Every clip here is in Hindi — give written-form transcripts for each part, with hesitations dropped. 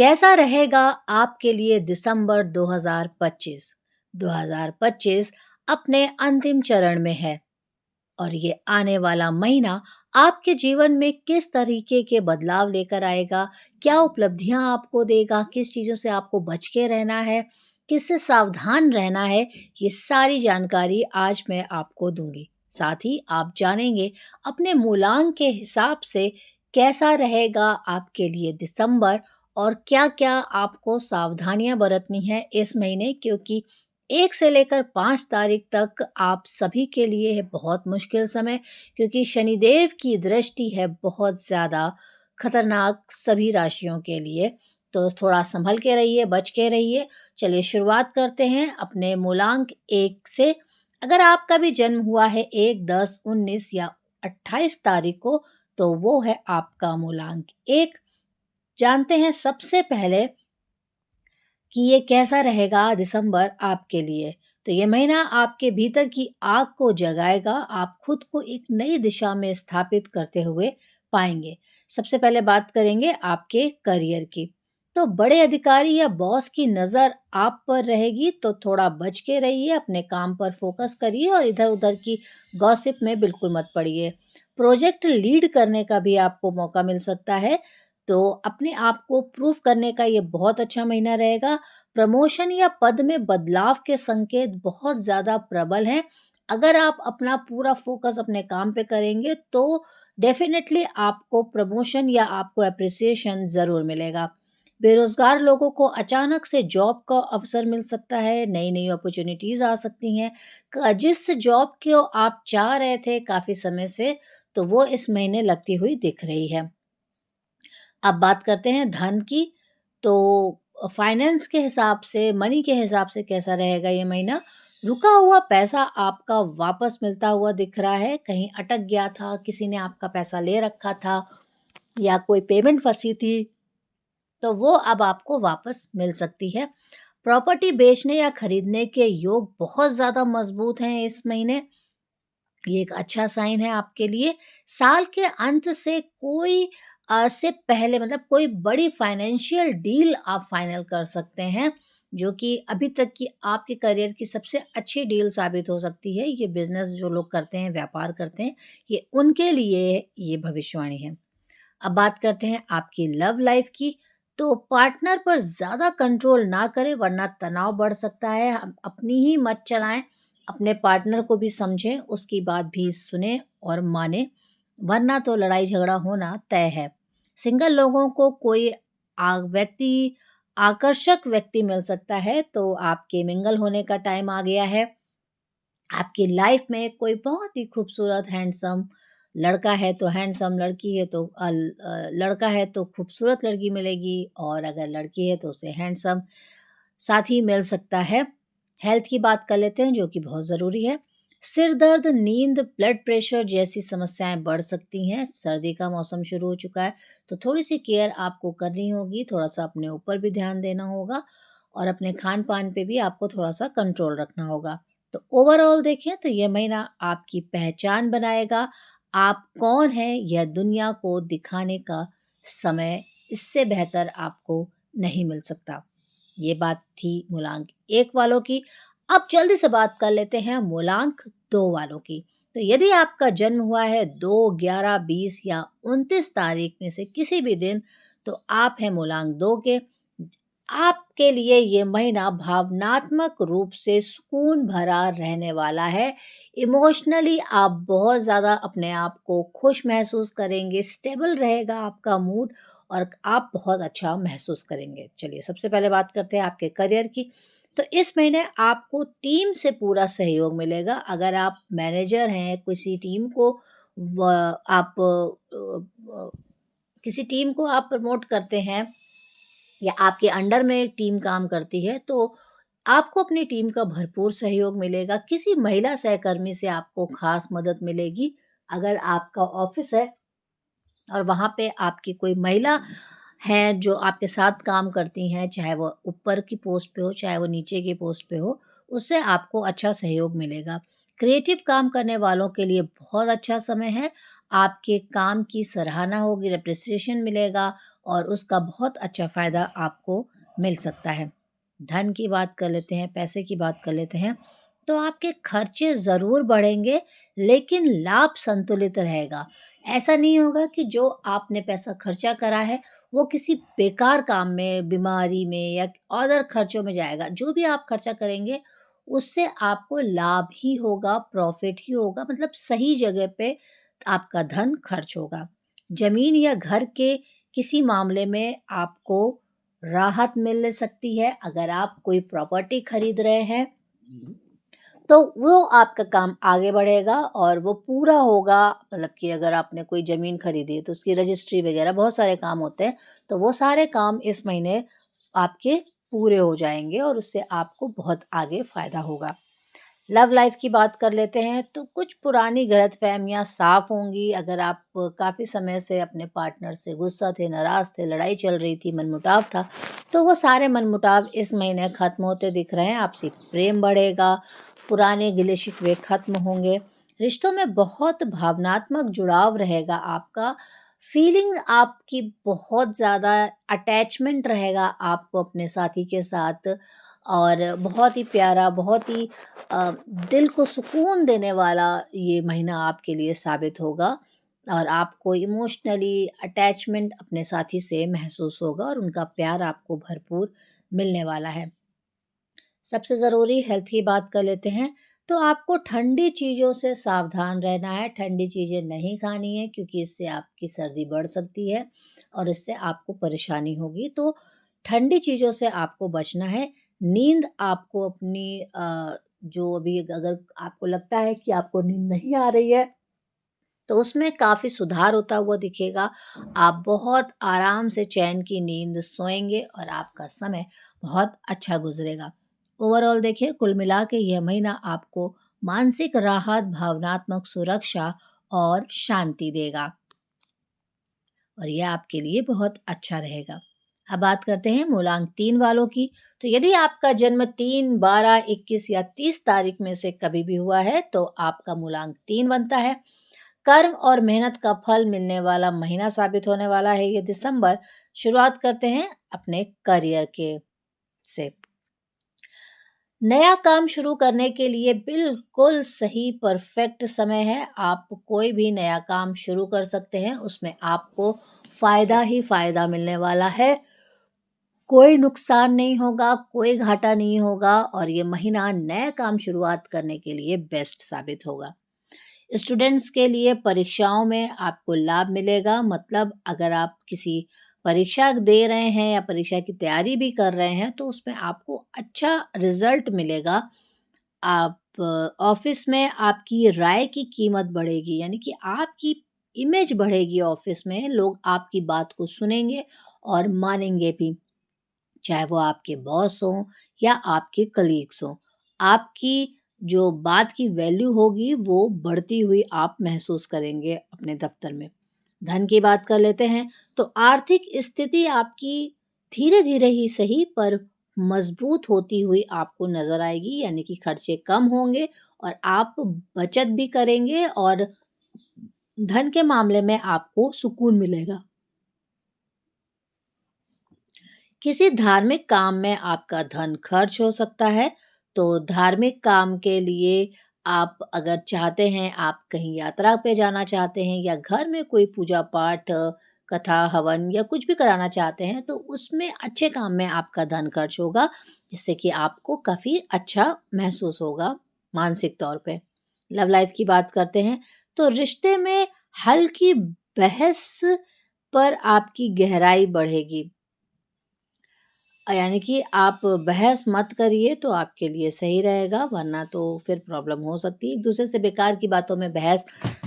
कैसा रहेगा आपके लिए दिसंबर 2025? 2025 अपने अंतिम चरण में है और ये आने वाला महीना आपके जीवन में किस तरीके के बदलाव लेकर आएगा? क्या उपलब्धियां आपको देगा? किस चीज़ों से आपको बच के रहना है? किससे सावधान रहना है? ये सारी जानकारी आज मैं आपको दूंगी। साथ ही आप जानेंगे अपने मूलांक के हिसाब से कैसा रहेगा आपके लिए दिसंबर और क्या-क्या आपको सावधानियां बरतनी है इस महीने, क्योंकि 1 से लेकर 5 तारीख तक आप सभी के लिए है बहुत मुश्किल समय, क्योंकि शनिदेव की दृष्टि है बहुत ज़्यादा खतरनाक सभी राशियों के लिए। तो थोड़ा सँभल के रहिए, बच के रहिए। चलिए शुरुआत करते हैं अपने मूलांक 1 से। अगर आपका भी जन्म हुआ है 1, 10, 19 या 28 तारीख को, तो वो है आपका मूलांक 1। जानते हैं सबसे पहले कि ये कैसा रहेगा दिसंबर आपके लिए। तो ये महीना आपके भीतर की आग को जगाएगा, आप खुद को एक नई दिशा में स्थापित करते हुए पाएँगे। सबसे पहले बात करेंगे आपके करियर की। तो बड़े अधिकारी या बॉस की नज़र आप पर रहेगी, तो थोड़ा बच के रहिए, अपने काम पर फ़ोकस करिए और इधर-उधर की गॉसिप में बिल्कुल मत पड़िए। प्रोजेक्ट लीड करने का भी आपको मौका मिल सकता है, तो अपने आप को प्रूव करने का ये बहुत अच्छा महीना रहेगा। प्रमोशन या पद में बदलाव के संकेत बहुत ज़्यादा प्रबल हैं। अगर आप अपना पूरा फ़ोकस अपने काम पे करेंगे, तो डेफ़िनेटली आपको प्रमोशन या आपको एप्रिसिएशन ज़रूर मिलेगा। बेरोज़गार लोगों को अचानक से जॉब का अवसर मिल सकता है, नई-नई अपॉर्च्युनिटीज़ आ सकती हैं। क जिस जॉब को आप चाह रहे थे काफ़ी समय से, तो वो इस महीने लगती हुई दिख रही है। अब बात करते हैं धन की। तो फाइनेंस के हिसाब से, मनी के हिसाब से कैसा रहेगा ये महीना? रुका हुआ पैसा आपका वापस मिलता हुआ दिख रहा है। कहीं अटक गया था, किसी ने आपका पैसा ले रखा था या कोई पेमेंट फँसी थी, तो वो अब आपको वापस मिल सकती है। प्रॉपर्टी बेचने या खरीदने के योग बहुत ज़्यादा मज़बूत हैं इस महीने। ये एक अच्छा साइन है आपके लिए। साल के अंत से कोई से पहले, मतलब कोई बड़ी फाइनेंशियल डील आप फाइनल कर सकते हैं, जो कि अभी तक की आपके करियर की सबसे अच्छी डील साबित हो सकती है। ये बिज़नेस जो लोग करते हैं, व्यापार करते हैं, ये उनके लिए ये भविष्यवाणी है। अब बात करते हैं आपकी लव लाइफ की। तो पार्टनर पर ज़्यादा कंट्रोल ना करें, वरना तनाव बढ़ सकता है। हम अपनी ही मत चलाएं, अपने पार्टनर को भी समझें, उसकी बात भी सुने और माने, वरना तो लड़ाई झगड़ा होना तय है। सिंगल लोगों को कोई व्यक्ति, आकर्षक व्यक्ति मिल सकता है, तो आपके मिंगल होने का टाइम आ गया है। आपकी लाइफ में कोई बहुत ही खूबसूरत हैंडसम लड़का है तो हैंडसम, लड़की है तो लड़का है तो खूबसूरत लड़की मिलेगी, और अगर लड़की है तो उसे हैंडसम साथी मिल सकता है। हेल्थ की बात कर लेते हैं, जो कि बहुत ज़रूरी है। सिर दर्द, नींद, ब्लड प्रेशर जैसी समस्याएं बढ़ सकती हैं। सर्दी का मौसम शुरू हो चुका है, तो थोड़ी सी केयर आपको करनी होगी, थोड़ा सा अपने ऊपर भी ध्यान देना होगा और अपने खान पान पे भी आपको थोड़ा सा कंट्रोल रखना होगा। तो ओवरऑल देखें तो ये महीना आपकी पहचान बनाएगा। आप कौन हैं यह दुनिया को दिखाने का समय इससे बेहतर आपको नहीं मिल सकता। ये बात थी मूलांक 1 वालों की। अब जल्दी से बात कर लेते हैं मूलांक 2 वालों की। तो यदि आपका जन्म हुआ है 2, 11, 20 या 29 तारीख में से किसी भी दिन, तो आप हैं मूलांक 2 के। आपके लिए ये महीना भावनात्मक रूप से सुकून भरा रहने वाला है। इमोशनली आप बहुत ज़्यादा अपने आप को खुश महसूस करेंगे, स्टेबल रहेगा आपका मूड और आप बहुत अच्छा महसूस करेंगे। चलिए सबसे पहले बात करते हैं आपके करियर की। तो इस महीने आपको टीम से पूरा सहयोग मिलेगा। अगर आप मैनेजर हैं, किसी टीम को व आप किसी टीम को आप प्रमोट करते हैं या आपके अंडर में एक टीम काम करती है, तो आपको अपनी टीम का भरपूर सहयोग मिलेगा। किसी महिला सहकर्मी से आपको खास मदद मिलेगी। अगर आपका ऑफिस है और वहाँ पे आपकी कोई महिला हैं जो आपके साथ काम करती हैं, चाहे वो ऊपर की पोस्ट पे हो, चाहे वो नीचे की पोस्ट पे हो, उससे आपको अच्छा सहयोग मिलेगा। क्रिएटिव काम करने वालों के लिए बहुत अच्छा समय है। आपके काम की सराहना होगी, एप्रिसिएशन मिलेगा और उसका बहुत अच्छा फ़ायदा आपको मिल सकता है। धन की बात कर लेते हैं, पैसे की बात कर लेते हैं, तो आपके खर्चे ज़रूर बढ़ेंगे, लेकिन लाभ संतुलित रहेगा। ऐसा नहीं होगा कि जो आपने पैसा खर्चा करा है, वो किसी बेकार काम में, बीमारी में या अदर खर्चों में जाएगा। जो भी आप खर्चा करेंगे, उससे आपको लाभ ही होगा, प्रॉफ़िट ही होगा, मतलब सही जगह पे आपका धन खर्च होगा। ज़मीन या घर के किसी मामले में आपको राहत मिल सकती है। अगर आप कोई प्रॉपर्टी खरीद रहे हैं, तो वो आपका काम आगे बढ़ेगा और वो पूरा होगा। मतलब कि अगर आपने कोई ज़मीन खरीदी है, तो उसकी रजिस्ट्री वगैरह बहुत सारे काम होते हैं, तो वो सारे काम इस महीने आपके पूरे हो जाएँगे और उससे आपको बहुत आगे फ़ायदा होगा। लव लाइफ की बात कर लेते हैं, तो कुछ पुरानी गलतफ़हमियाँ साफ़ होंगी। अगर आप काफ़ी समय से अपने पार्टनर से गुस्सा थे, नाराज़ थे, लड़ाई चल रही थी, मनमुटाव था, तो वो सारे मनमुटाव इस महीने ख़त्म होते दिख रहे हैं। आपसी प्रेम बढ़ेगा, पुराने गिले-शिकवे ख़त्म होंगे, रिश्तों में बहुत भावनात्मक जुड़ाव रहेगा आपका, फीलिंग आपकी बहुत ज़्यादा अटैचमेंट रहेगा आपको अपने साथी के साथ और बहुत ही प्यारा, बहुत ही अ, दिल को सुकून देने वाला ये महीना आपके लिए साबित होगा और आपको इमोशनली अटैचमेंट अपने साथी से महसूस होगा और उनका प्यार आपको भरपूर मिलने वाला है। सबसे ज़रूरी हेल्थ की बात कर लेते हैं, तो आपको ठंडी चीज़ों से सावधान रहना है, ठंडी चीज़ें नहीं खानी है क्योंकि इससे आपकी सर्दी बढ़ सकती है और इससे आपको परेशानी होगी। तो ठंडी चीज़ों से आपको बचना है। नींद आपको अपनी जो अभी अगर आपको लगता है कि आपको नींद नहीं आ रही है, तो उसमें काफ़ी सुधार होता हुआ दिखेगा। आप बहुत आराम से चैन की नींद सोएँगे और आपका समय बहुत अच्छा गुज़रेगा। ओवरऑल देखिए, कुल मिला के यह महीना आपको मानसिक राहत, भावनात्मक सुरक्षा और शांति देगा और यह आपके लिए बहुत अच्छा रहेगा। अब बात करते हैं मूलांक 3 वालों की। तो यदि आपका जन्म 3, 12, 21 या 30 तारीख में से कभी भी हुआ है, तो आपका मूलांक 3 बनता है। कर्म और मेहनत का फल मिलने वाला महीना साबित होने वाला है ये दिसंबर। शुरुआत करते हैं अपने करियर के से। नया काम शुरू करने के लिए बिल्कुल सही परफेक्ट समय है। आप कोई भी नया काम शुरू कर सकते हैं, उसमें आपको फ़ायदा ही फ़ायदा मिलने वाला है। कोई नुकसान नहीं होगा, कोई घाटा नहीं होगा और ये महीना नए काम शुरुआत करने के लिए बेस्ट साबित होगा। स्टूडेंट्स के लिए परीक्षाओं में आपको लाभ मिलेगा, मतलब अगर आप किसी परीक्षा दे रहे हैं या परीक्षा की तैयारी भी कर रहे हैं, तो उसमें आपको अच्छा रिजल्ट मिलेगा। आप ऑफिस में आपकी राय की कीमत बढ़ेगी, यानी कि आपकी इमेज बढ़ेगी ऑफिस में, लोग आपकी बात को सुनेंगे और मानेंगे भी। चाहे वो आपके बॉस हों या आपके कलीग्स हों। आपकी जो बात की वैल्यू होगी वो बढ़ती हुई आप महसूस करेंगे अपने दफ्तर में। धन की बात कर लेते हैं, तो आर्थिक स्थिति आपकी धीरे-धीरे ही सही पर मजबूत होती हुई आपको नज़र आएगी, यानी कि खर्चे कम होंगे और आप बचत भी करेंगे और धन के मामले में आपको सुकून मिलेगा। किसी धार्मिक काम में आपका धन खर्च हो सकता है, तो धार्मिक काम के लिए आप अगर चाहते हैं, आप कहीं यात्रा पे जाना चाहते हैं या घर में कोई पूजा पाठ, कथा, हवन या कुछ भी कराना चाहते हैं, तो उसमें अच्छे काम में आपका धन खर्च होगा, जिससे कि आपको काफ़ी अच्छा महसूस होगा मानसिक तौर पे। लव लाइफ की बात करते हैं, तो रिश्ते में हल्की बहस पर आपकी गहराई बढ़ेगी। यानी कि आप बहस मत करिए तो आपके लिए सही रहेगा, वरना तो फिर प्रॉब्लम हो सकती है। एक-दूसरे से बेकार की बातों में बहस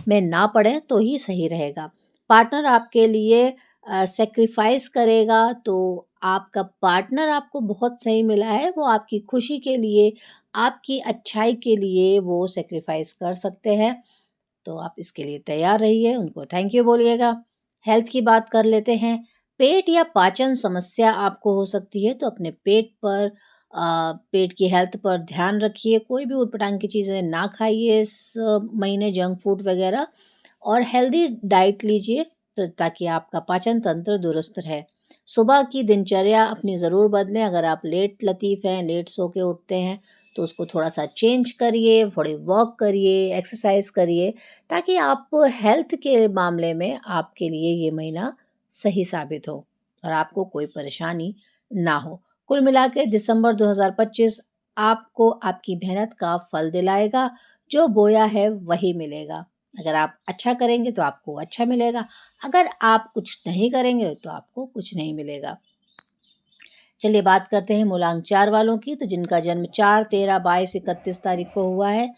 में ना पड़ें तो ही सही रहेगा। पार्टनर आपके लिए सैक्रिफ़ाइस करेगा, तो आपका पार्टनर आपको बहुत सही मिला है, वो आपकी खुशी के लिए, आपकी अच्छाई के लिए वो सैक्रिफ़ाइस कर सकते हैं। तो आप इसके लिए तैयार रहिए, उनको थैंक यू बोलिएगा। हेल्थ की बात कर लेते हैं। पेट या पाचन समस्या आपको हो सकती है, तो अपने पेट की हेल्थ पर ध्यान रखिए। कोई भी ऊटपटांग की चीज़ें ना खाइए इस महीने, जंक फूड वगैरह, और हेल्दी डाइट लीजिए ताकि आपका पाचन तंत्र दुरुस्त रहे। सुबह की दिनचर्या अपनी ज़रूर बदलें। अगर आप लेट लतीफ़ हैं, लेट सो के उठते हैं, तो उसको थोड़ा-सा चेंज करिए, थोड़ी वॉक करिए, एक्सरसाइज़ करिए, ताकि आप हेल्थ के मामले में आपके लिए ये महीना सही साबित हो और आपको कोई परेशानी ना हो। कुल मिला के दिसंबर 2025 आपको आपकी मेहनत का फल दिलाएगा। जो बोया है वही मिलेगा। अगर आप अच्छा करेंगे तो आपको अच्छा मिलेगा, अगर आप कुछ नहीं करेंगे तो आपको कुछ नहीं मिलेगा। चलिए बात करते हैं मूलांक 4 वालों की। तो जिनका जन्म 4, 13, 22, 31 तारीख को हुआ है,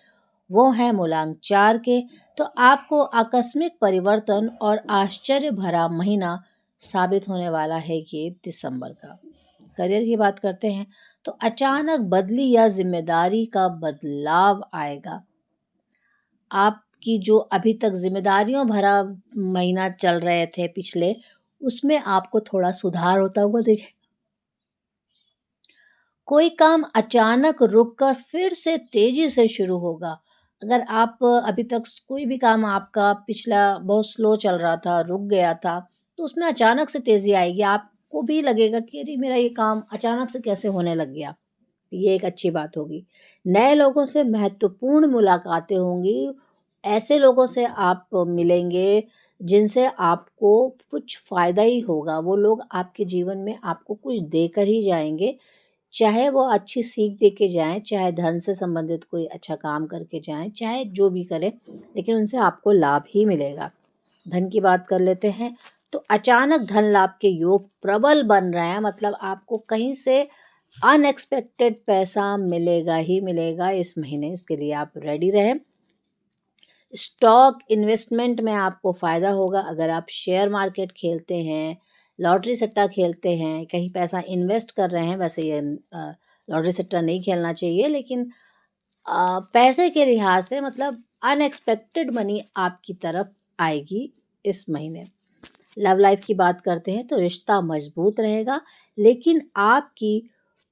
वो हैं मूलांक 4 के। तो आपको आकस्मिक परिवर्तन और आश्चर्य भरा महीना साबित होने वाला है ये दिसंबर का। करियर की बात करते हैं तो अचानक बदली या जिम्मेदारी का बदलाव आएगा। आपकी जो अभी तक जिम्मेदारियों भरा महीना चल रहे थे पिछले, उसमें आपको थोड़ा सुधार होता हुआ दिखेगा। कोई काम अचानक रुककर फिर से तेजी से शुरू होगा। अगर आप अभी तक कोई भी काम आपका पिछला बहुत स्लो चल रहा था, रुक गया था, तो उसमें अचानक से तेज़ी आएगी। आपको भी लगेगा कि अरे मेरा ये काम अचानक से कैसे होने लग गया। ये एक अच्छी बात होगी। नए लोगों से महत्वपूर्ण मुलाकातें होंगी। ऐसे लोगों से आप मिलेंगे जिनसे आपको कुछ फ़ायदा ही होगा। वो लोग आपके जीवन में आपको कुछ देकर ही जाएँगे। चाहे वो अच्छी सीख दे के जाएँ, चाहे धन से संबंधित कोई अच्छा काम करके जाएँ, चाहे जो भी करें, लेकिन उनसे आपको लाभ ही मिलेगा। धन की बात कर लेते हैं, तो अचानक धन लाभ के योग प्रबल बन रहे हैं, मतलब आपको कहीं से अनएक्सपेक्टेड पैसा मिलेगा ही मिलेगा इस महीने। इसके लिए आप रेडी रहें। स्टॉक इन्वेस्टमेंट में आपको फ़ायदा होगा। अगर आप शेयर मार्केट खेलते हैं, लॉटरी सट्टा खेलते हैं, कहीं पैसा इन्वेस्ट कर रहे हैं, वैसे ये लॉटरी सट्टा नहीं खेलना चाहिए, लेकिन पैसे के लिहाज से मतलब अनएक्सपेक्टेड मनी आपकी तरफ आएगी इस महीने। लव लाइफ की बात करते हैं तो रिश्ता मजबूत रहेगा, लेकिन आपकी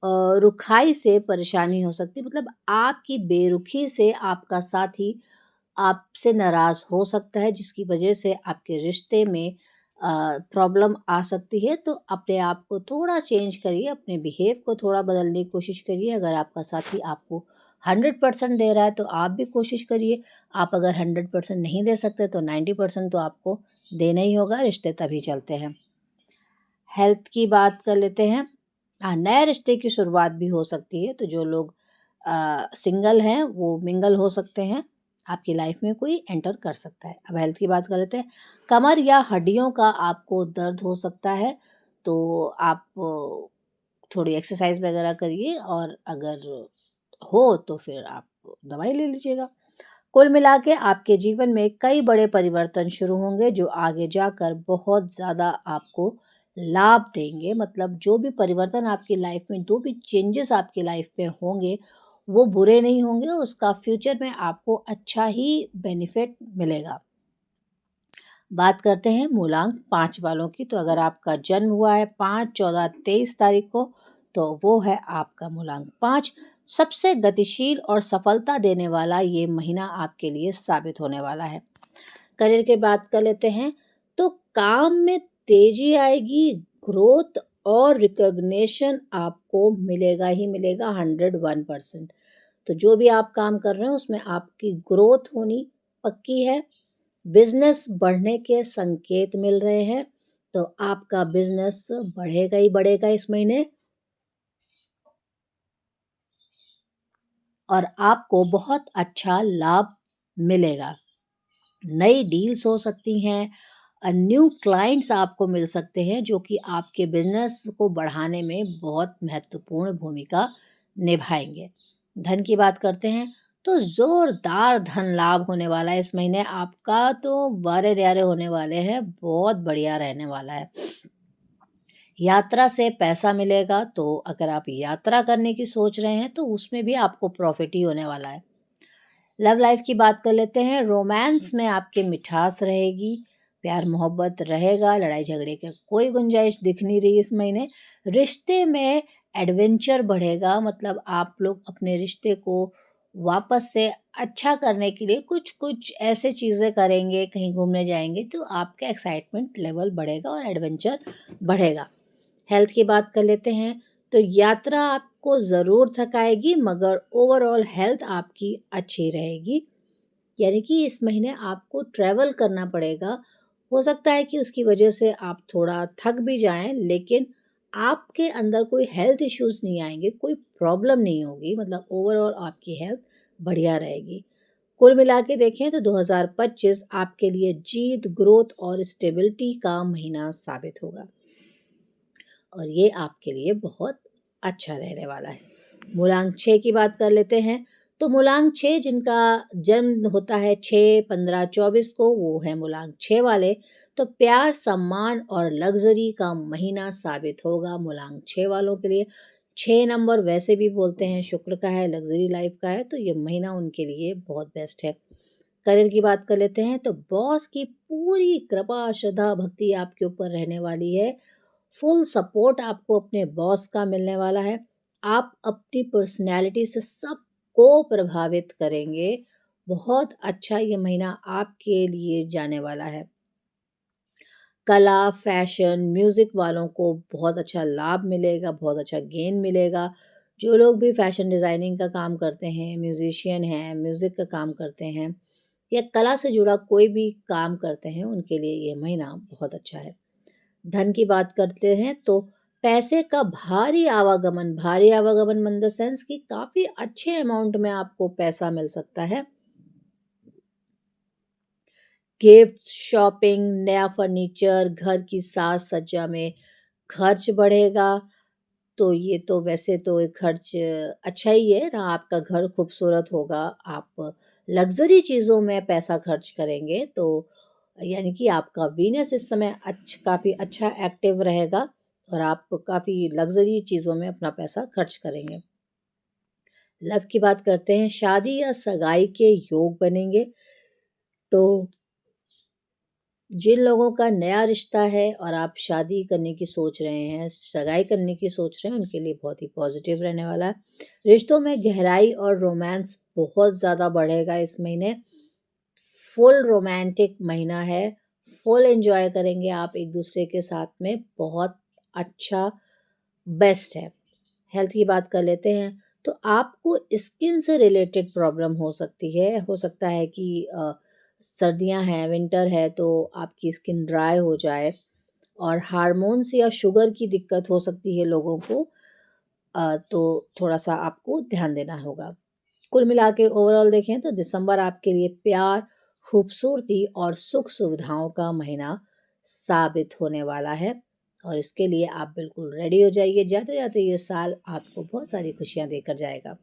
रुखाई से परेशानी हो सकती है। मतलब आपकी बेरुखी से आपका साथी आपसे नाराज़ हो सकता है, जिसकी वजह से आपके रिश्ते में प्रॉब्लम आ सकती है। तो अपने आप को थोड़ा चेंज करिए, अपने बिहेव को थोड़ा बदलने की कोशिश करिए। अगर आपका साथी आपको 100% दे रहा है तो आप भी कोशिश करिए। आप अगर 100% नहीं दे सकते तो 90% तो आपको देना ही होगा, रिश्ते तभी चलते हैं। हेल्थ की बात कर लेते हैं। नए रिश्ते की शुरुआत भी हो सकती है, तो जो लोग सिंगल हैं वो मिंगल हो सकते हैं। आपकी लाइफ में कोई एंटर कर सकता है। अब हेल्थ की बात कर लेते हैं। कमर या हड्डियों का आपको दर्द हो सकता है, तो आप थोड़ी एक्सरसाइज वगैरह करिए, और अगर हो तो फिर आप दवाई ले लीजिएगा। कुल मिला के आपके जीवन में कई बड़े परिवर्तन शुरू होंगे, जो आगे जाकर बहुत ज़्यादा आपको लाभ देंगे। मतलब जो भी परिवर्तन आपकी लाइफ में, जो भी चेंजेस आपकी लाइफ में होंगे, वो बुरे नहीं होंगे। उसका फ्यूचर में आपको अच्छा ही बेनिफिट मिलेगा। बात करते हैं मूलांक 5 वालों की। तो अगर आपका जन्म हुआ है 5, 14, 23 तारीख को, तो वो है आपका मूलांक 5। सबसे गतिशील और सफलता देने वाला ये महीना आपके लिए साबित होने वाला है। करियर की बात कर लेते हैं, तो काम में तेजी आएगी, ग्रोथ और रिकॉग्निशन आपको मिलेगा ही मिलेगा 101%। तो जो भी आप काम कर रहे हो उसमें आपकी ग्रोथ होनी पक्की है। बिजनेस बढ़ने के संकेत मिल रहे हैं, तो आपका बिजनेस बढ़ेगा ही बढ़ेगा इस महीने, और आपको बहुत अच्छा लाभ मिलेगा। नई डील्स हो सकती हैं, न्यू क्लाइंट्स आपको मिल सकते हैं, जो कि आपके बिजनेस को बढ़ाने में बहुत महत्वपूर्ण भूमिका निभाएंगे। धन की बात करते हैं, तो जोरदार धन लाभ होने वाला है इस महीने आपका। तो वारे न्यारे होने वाले हैं, बहुत बढ़िया रहने वाला है। यात्रा से पैसा मिलेगा, तो अगर आप यात्रा करने की सोच रहे हैं तो उसमें भी आपको प्रॉफिट ही होने वाला है। लव लाइफ की बात कर लेते हैं। रोमांस में आपके मिठास रहेगी, प्यार मोहब्बत रहेगा, लड़ाई झगड़े की कोई गुंजाइश दिख नहीं रही इस महीने। रिश्ते में एडवेंचर बढ़ेगा, मतलब आप लोग अपने रिश्ते को वापस से अच्छा करने के लिए कुछ-कुछ ऐसे चीज़ें करेंगे, कहीं घूमने जाएँगे तो आपका एक्साइटमेंट लेवल बढ़ेगा और एडवेंचर बढ़ेगा। हेल्थ की बात कर लेते हैं, तो यात्रा आपको ज़रूर थकाएगी मगर ओवरऑल हेल्थ आपकी अच्छी रहेगी। यानी कि इस महीने आपको ट्रैवल करना पड़ेगा। हो सकता है कि उसकी वजह से आप थोड़ा थक भी जाएँ, लेकिन आपके अंदर कोई हेल्थ इश्यूज़ नहीं आएँगे, कोई प्रॉब्लम नहीं होगी, मतलब ओवरऑल आपकी हेल्थ बढ़िया रहेगी। कुल मिला के देखें तो 2025 आपके लिए जीत, ग्रोथ और स्टेबिलिटी का महीना साबित होगा और ये आपके लिए बहुत अच्छा रहने वाला है। मूलांक 6 की बात कर लेते हैं, तो मूलांक 6 जिनका जन्म होता है 6, 15, 24 को, वो है मूलांक 6 वाले, तो प्यार, सम्मान और लग्ज़री का महीना साबित होगा मूलांक 6 वालों के लिए। 6 नंबर वैसे भी बोलते हैं शुक्र का है, लग्ज़री लाइफ़ का है, तो ये महीना उनके लिए बहुत बेस्ट है। करियर की बात कर लेते हैं, तो बॉस की पूरी कृपा, श्रद्धा, भक्ति आपके ऊपर रहने वाली है। फुल सपोर्ट आपको अपने बॉस का मिलने वाला है। आप अपनी पर्सनैलिटी से सबको प्रभावित करेंगे। बहुत अच्छा ये महीना आपके लिए जाने वाला है। कला, फैशन, म्यूज़िक वालों को बहुत अच्छा लाभ मिलेगा, बहुत अच्छा गेन मिलेगा। जो लोग भी फैशन डिज़ाइनिंग का काम करते हैं, म्यूज़िशियन हैं, म्यूज़िक का काम करते हैं या कला से जुड़ा कोई भी काम करते हैं, उनके लिए ये महीना बहुत अच्छा है। धन की बात करते हैं तो पैसे का भारी आवागमन इन द सेंस कि काफ़ी अच्छे अमाउंट में आपको पैसा मिल सकता है। गिफ्ट्स, शॉपिंग, नया फर्नीचर, घर की साज-सज्जा में खर्च बढ़ेगा। तो ये तो वैसे तो एक खर्च अच्छा ही है ना, आपका घर खूबसूरत होगा, आप लग्ज़री चीज़ों में पैसा खर्च करेंगे तो यानी कि आपका वीनस इस समय काफ़ी अच्छा एक्टिव रहेगा और आप काफ़ी लग्ज़री चीज़ों में अपना पैसा खर्च करेंगे। लव की बात करते हैं, शादी या सगाई के योग बनेंगे, तो जिन लोगों का नया रिश्ता है और आप शादी करने की सोच रहे हैं, सगाई करने की सोच रहे हैं, उनके लिए बहुत ही पॉजिटिव रहने वाला है। रिश्तों में गहराई और रोमांस बहुत ज़्यादा बढ़ेगा इस महीने। फुल रोमांटिक महीना है, फुल एन्जॉय करेंगे आप एक-दूसरे के साथ में, बहुत अच्छा बेस्ट है। हेल्थ की बात कर लेते हैं, तो आपको स्किन से रिलेटेड प्रॉब्लम हो सकती है। हो सकता है कि सर्दियाँ हैं, विंटर है तो आपकी स्किन ड्राई हो जाए और हार्मोन्स या शुगर की दिक्कत हो सकती है लोगों को। तो थोड़ा-सा आपको ध्यान देना होगा। कुल मिला के ओवरऑल देखें तो दिसंबर आपके लिए प्यार, खूबसूरती और सुख-सुविधाओं का महीना साबित होने वाला है और इसके लिए आप बिल्कुल रेडी हो जाइए। जाते-जाते ये साल आपको बहुत सारी खुशियाँ देकर जाएगा।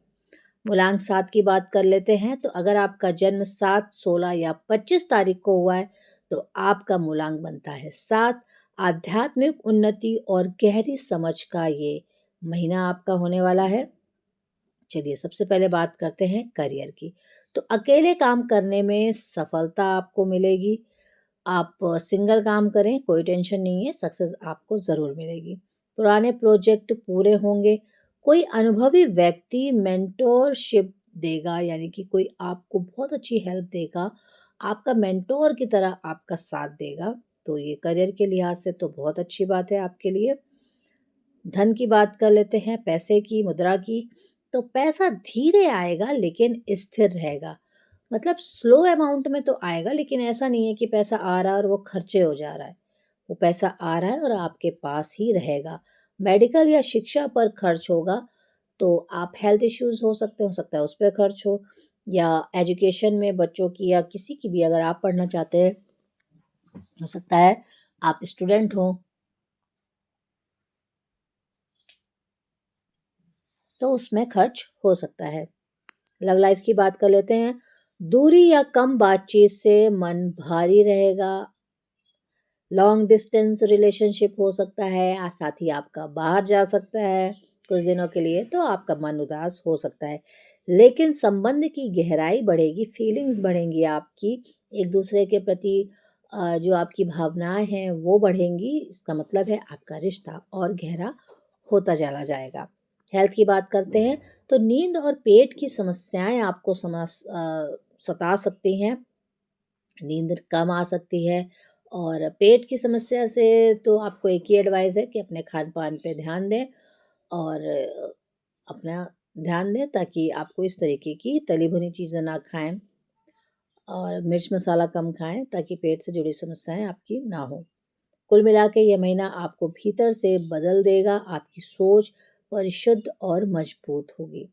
मूलांक 7 की बात कर लेते हैं, तो अगर आपका जन्म 7, 16 या 25 तारीख को हुआ है, तो आपका मूलांक बनता है 7। आध्यात्मिक उन्नति और गहरी समझ का ये महीना आपका होने वाला है। चलिए सबसे पहले बात करते हैं करियर की। तो अकेले काम करने में सफलता आपको मिलेगी। आप सिंगल काम करें, कोई टेंशन नहीं है, सक्सेस आपको ज़रूर मिलेगी। पुराने प्रोजेक्ट पूरे होंगे। कोई अनुभवी व्यक्ति मेंटोरशिप देगा, यानी कि कोई आपको बहुत अच्छी हेल्प देगा, आपका मेंटोर की तरह आपका साथ देगा। तो ये करियर के लिहाज से तो बहुत अच्छी बात है आपके लिए। धन की बात कर लेते हैं, पैसे की, मुद्रा की। तो पैसा धीरे आएगा लेकिन स्थिर रहेगा। मतलब स्लो अमाउंट में तो आएगा, लेकिन ऐसा नहीं है कि पैसा आ रहा है और वो खर्चे हो जा रहा है। वो पैसा आ रहा है और आपके पास ही रहेगा। मेडिकल या शिक्षा पर खर्च होगा, तो आप हेल्थ इश्यूज़ हो सकता है उस पे खर्च हो, या एजुकेशन में बच्चों की या किसी की भी, अगर आप पढ़ना चाहते हैं, हो सकता है आप स्टूडेंट हो, तो उसमें खर्च हो सकता है। लव लाइफ की बात कर लेते हैं। दूरी या कम बातचीत से मन भारी रहेगा। लॉन्ग डिस्टेंस रिलेशनशिप हो सकता है, साथ ही आपका बाहर जा सकता है कुछ दिनों के लिए, तो आपका मन उदास हो सकता है, लेकिन संबंध की गहराई बढ़ेगी, फीलिंग्स बढ़ेंगी आपकी एक दूसरे के प्रति। जो आपकी भावनाएं हैं वो बढ़ेंगी। इसका मतलब है आपका रिश्ता और गहरा होता चला जाएगा। हेल्थ की बात करते हैं तो नींद और पेट की समस्याएं आपको सता सकती हैं। नींद कम आ सकती है और पेट की समस्या से तो आपको एक ही एडवाइस है कि अपने खान-पान पे ध्यान दें और अपना ध्यान दें ताकि आपको इस तरीके की तली भुनी चीज़ें ना खाएँ और मिर्च मसाला कम खाएँ ताकि पेट से जुड़ी समस्याएँ आपकी ना हो। कुल मिला के ये महीना आपको भीतर से बदल देगा, आपकी सोच परिशुद्ध और मजबूत होगी।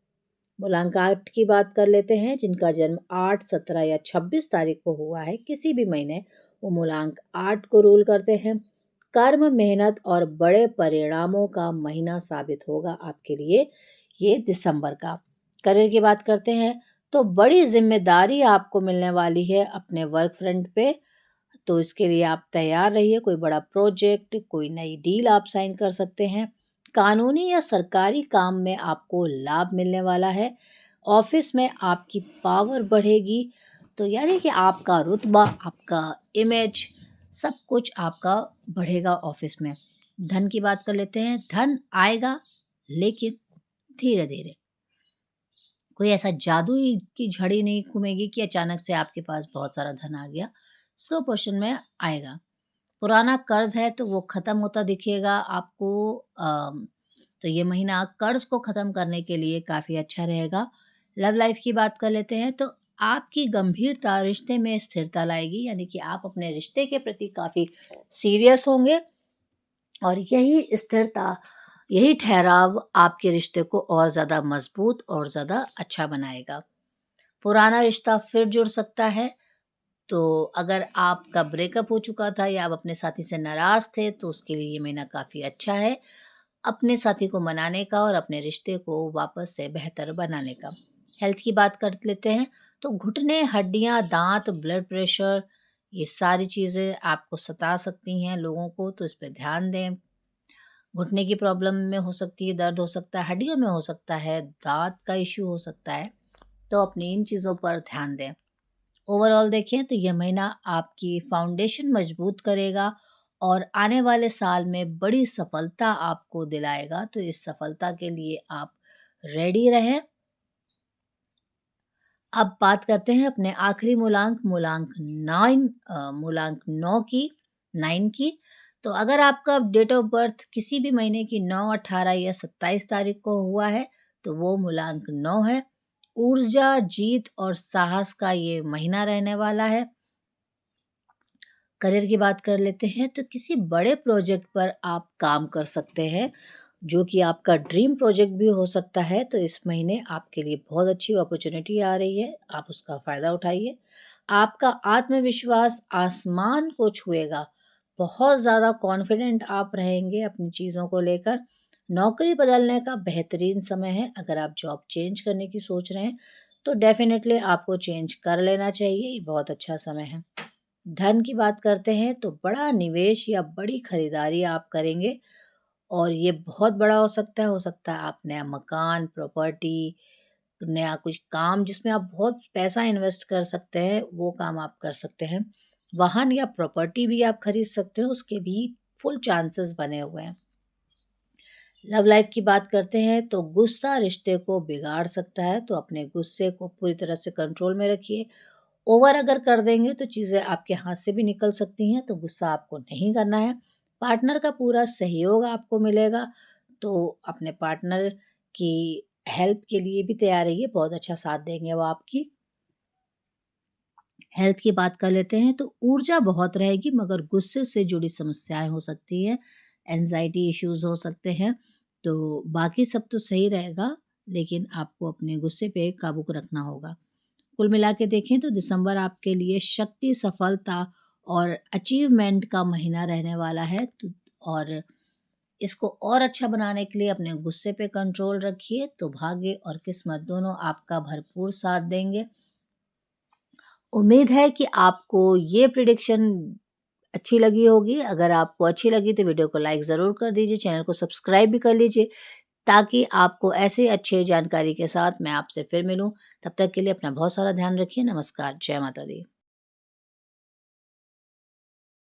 मूलांक 8 की बात कर लेते हैं, जिनका जन्म 8, 17 या 26 तारीख को हुआ है, किसी भी महीने वो मूलांक 8 को रूल करते हैं। कर्म, मेहनत और बड़े परिणामों का महीना साबित होगा आपके लिए ये दिसंबर का। करियर की बात करते हैं तो बड़ी जिम्मेदारी आपको मिलने वाली है अपने वर्क फ्रंट पे, तो इसके लिए आप तैयार रहिए। कोई बड़ा प्रोजेक्ट, कोई नई डील आप साइन कर सकते हैं। कानूनी या सरकारी काम में आपको लाभ मिलने वाला है। ऑफिस में आपकी पावर बढ़ेगी, तो यानी कि आपका रुतबा, आपका इमेज, सब कुछ आपका बढ़ेगा ऑफिस में। धन की बात कर लेते हैं। धन आएगा लेकिन धीरे-धीरे। कोई ऐसा जादुई की झड़ी नहीं घूमेगी कि अचानक से आपके पास बहुत सारा धन आ गया। स्लो पोर्शन में आएगा। पुराना कर्ज है तो वो खत्म होता दिखेगा आपको। तो ये महीना कर्ज को खत्म करने के लिए काफ़ी अच्छा रहेगा। लव लाइफ की बात कर लेते हैं तो आपकी गंभीरता रिश्ते में स्थिरता लाएगी, यानी कि आप अपने रिश्ते के प्रति काफ़ी सीरियस होंगे और यही स्थिरता, यही ठहराव आपके रिश्ते को और ज़्यादा मजबूत और ज़्यादा अच्छा बनाएगा। पुराना रिश्ता फिर जुड़ सकता है, तो अगर आपका ब्रेकअप हो चुका था या आप अपने साथी से नाराज़ थे, तो उसके लिए ये महीना काफ़ी अच्छा है, अपने साथी को मनाने का और अपने रिश्ते को वापस से बेहतर बनाने का। हेल्थ की बात कर लेते हैं, तो घुटने, हड्डियाँ, दाँत, ब्लड प्रेशर, ये सारी चीज़ें आपको सता सकती हैं लोगों को, तो इस पे ध्यान दें। घुटने की प्रॉब्लम में हो सकती है, दर्द हो सकता है, हड्डियों में हो सकता है, दाँत का इश्यू हो सकता है, तो अपनी इन चीज़ों पर ध्यान दें। ओवरऑल देखें तो यह महीना आपकी फाउंडेशन मजबूत करेगा और आने वाले साल में बड़ी सफलता आपको दिलाएगा, तो इस सफलता के लिए आप रेडी रहें। अब बात करते हैं अपने आखिरी मूलांक, मूलांक 9 की, 9 की। तो अगर आपका डेट ऑफ बर्थ किसी भी महीने की 9, 18 या 27 तारीख को हुआ है, तो वो मूलांक 9 है। ऊर्जा, जीत और साहस का ये महीना रहने वाला है। करियर की बात कर लेते हैं तो किसी बड़े प्रोजेक्ट पर आप काम कर सकते हैं, जो कि आपका ड्रीम प्रोजेक्ट भी हो सकता है। तो इस महीने आपके लिए बहुत अच्छी अपॉर्चुनिटी आ रही है, आप उसका फ़ायदा उठाइए। आपका आत्मविश्वास आसमान को छुएगा, बहुत ज़्यादा कॉन्फिडेंट आप रहेंगे अपनी चीज़ों को लेकर। नौकरी बदलने का बेहतरीन समय है। अगर आप जॉब चेंज करने की सोच रहे हैं, तो डेफ़िनेटली आपको चेंज कर लेना चाहिए, ये बहुत अच्छा समय है। धन की बात करते हैं तो बड़ा निवेश या बड़ी खरीदारी आप करेंगे और ये बहुत बड़ा हो सकता है आप नया मकान, प्रॉपर्टी, नया कुछ काम जिसमें आप बहुत पैसा इन्वेस्ट कर सकते हैं, वो काम आप कर सकते हैं। वाहन या प्रॉपर्टी भी आप खरीद सकते हो, उसके भी फुल चांसेस बने हुए हैं। लव लाइफ की बात करते हैं तो गुस्सा रिश्ते को बिगाड़ सकता है, तो अपने गुस्से को पूरी तरह से कंट्रोल में रखिए। ओवर अगर कर देंगे तो चीज़ें आपके हाथ से भी निकल सकती हैं, तो गुस्सा आपको नहीं करना है। पार्टनर का पूरा सहयोग आपको मिलेगा, तो अपने पार्टनर की हेल्प के लिए भी तैयार रहिए, बहुत अच्छा साथ देंगे वो आपकी। हेल्थ की बात कर लेते हैं तो ऊर्जा बहुत रहेगी, मगर गुस्से से जुड़ी समस्याएं हो सकती हैं, एंजाइटी इश्यूज हो सकते हैं। तो बाकी सब तो सही रहेगा, लेकिन आपको अपने गुस्से पे काबू रखना होगा। कुल मिला के देखें तो दिसंबर आपके लिए शक्ति, सफलता और अचीवमेंट का महीना रहने वाला है, तो और इसको और अच्छा बनाने के लिए अपने गुस्से पे कंट्रोल रखिए, तो भाग्य और किस्मत दोनों आपका भरपूर साथ देंगे। उम्मीद है कि आपको ये प्रिडिक्शन अच्छी लगी होगी। अगर आपको अच्छी लगी तो वीडियो को लाइक ज़रूर कर दीजिए, चैनल को सब्सक्राइब भी कर लीजिए, ताकि आपको ऐसे अच्छे जानकारी के साथ मैं आपसे फिर मिलूँ। तब तक के लिए अपना बहुत सारा ध्यान रखिए। नमस्कार, जय माता दी।